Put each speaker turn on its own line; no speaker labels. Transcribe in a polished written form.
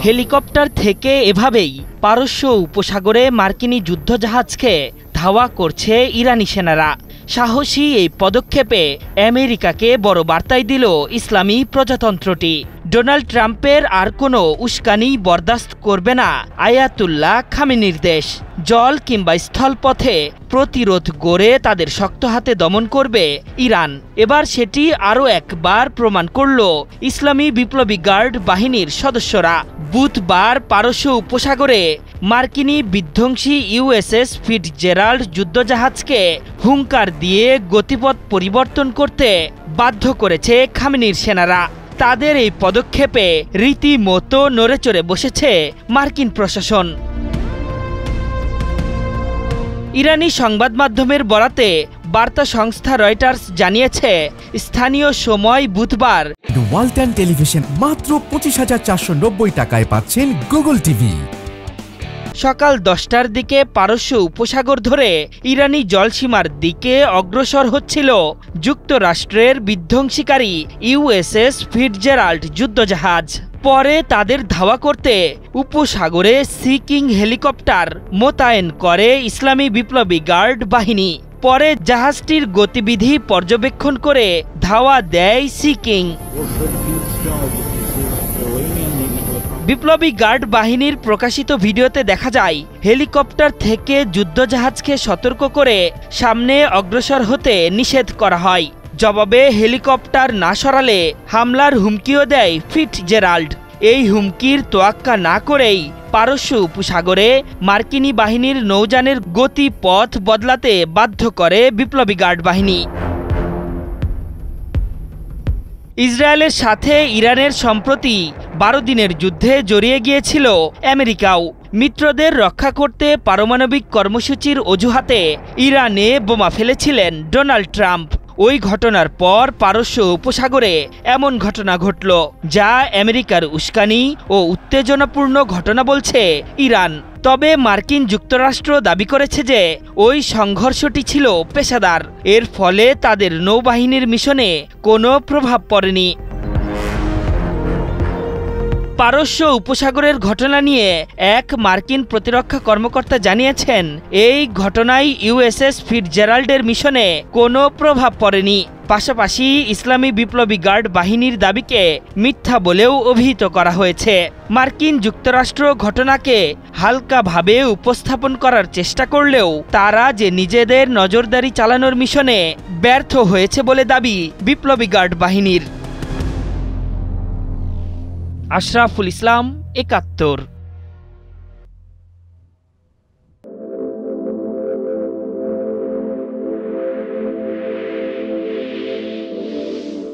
Helicopter থেকে এভাবেই পারস্য উপসাগরে মার্কিনী যুদ্ধজাহাজকে ধাওয়া করছে ইরানি সেনারা। সাহসী এই পদক্ষেপে আমেরিকাকে বড় বার্তাই দিল ইসলামী প্রজাতন্ত্রটি। ডোনাল্ড ট্রাম্পের আর কোনো উস্কানি বরদাস্ত করবে না আয়াতুল্লাহ খামেনির দেশ। জল কিংবা স্থলপথে প্রতিরোধ গড়ে তাদের শক্ত হাতে দমন করবে ইরান। এবার সেটি আরও একবার প্রমাণ করল ইসলামী বিপ্লবী গার্ড বাহিনীর সদস্যরা। বুধবার পারস্য উপসাগরে মার্কিনী বিধ্বংসী ইউএসএস ফিটজেরাল্ড যুদ্ধজাহাজকে হুঙ্কার দিয়ে গতিপথ পরিবর্তন করতে বাধ্য করেছে খামেনির সেনারা। তাদের এই পদক্ষেপে রীতিমতো নড়েচড়ে বসেছে মার্কিন প্রশাসন। ইরানি সংবাদ মাধ্যমের বরাতে বার্তা সংস্থা রয়টার্স জানিয়েছে, স্থানীয় সময় বুধবার
ওয়ালটন টেলিভিশন মাত্র 25,490 টাকায় পাচ্ছেন গুগল টিভি।
সকাল 10টার দিকে পারস্য উপসাগর ধরে ইরানি জলসীমার দিকে অগ্রসর হচ্ছিল যুক্তরাষ্ট্রের বিধ্বংসীকারী ইউএসএস ফিটজেরাল্ড যুদ্ধজাহাজ। পরে তাদের ধাওয়া করতে উপসাগরে সি কিং হেলিকপ্টার মোতায়েন করে ইসলামী বিপ্লবী গার্ড বাহিনী। পরে জাহাজটির গতিবিধি পর্যবেক্ষণ করে ধাওয়া দেয় সি কিং। বিপ্লবী গার্ড বাহিনীর প্রকাশিত ভিডিওতে দেখা যায়, হেলিকপ্টার থেকে যুদ্ধজাহাজকে সতর্ক করে সামনে অগ্রসর হতে নিষেধ করা হয়। জবাবে হেলিকপ্টার না সরালে হামলার হুমকিও দেয় ফিটজেরাল্ড। এই হুমকির তোয়াক্কা না করেই পারস্য উপসাগরে মার্কিনী বাহিনীর নৌযানের গতিপথ বদলাতে বাধ্য করে বিপ্লবী গার্ড বাহিনী। ইসরায়েলের সাথে ইরানের সম্প্রতি 12 দিনের যুদ্ধে জড়িয়ে গিয়েছিল আমেরিকাও। মিত্রদের রক্ষা করতে পারমাণবিক কর্মসূচির অজুহাতে ইরানে বোমা ফেলেছিলেন ডোনাল্ড ট্রাম্প। ওই ঘটনার পর পারস্য উপসাগরে এমন ঘটনা ঘটল, যা আমেরিকার উস্কানি ও উত্তেজনাপূর্ণ ঘটনা বলছে ইরান। তবে মার্কিন যুক্তরাষ্ট্র দাবি করেছে যে ওই সংঘর্ষটি ছিল পেশাদার। এর ফলে তাদের নৌবাহিনীর মিশনে কোনো প্রভাব পড়েনি। পারস্য উপসাগরের ঘটনা নিয়ে এক মার্কিন প্রতিরক্ষা কর্মকর্তা জানিয়েছেন, এই ঘটনায় ইউএসএস ফিটজেরাল্ডের মিশনে কোনো প্রভাব পড়েনি। পাশাপাশি ইসলামী বিপ্লবী গার্ড বাহিনীর দাবিকে মিথ্যা বলেও অভিহিত করা হয়েছে। মার্কিন যুক্তরাষ্ট্র ঘটনাকে হালকাভাবে উপস্থাপন করার চেষ্টা করলেও তারা যে নিজেদের নজরদারি চালানোর মিশনে ব্যর্থ হয়েছে বলে দাবি বিপ্লবী গার্ড বাহিনীর। আশরাফুল ইসলাম, ৭১।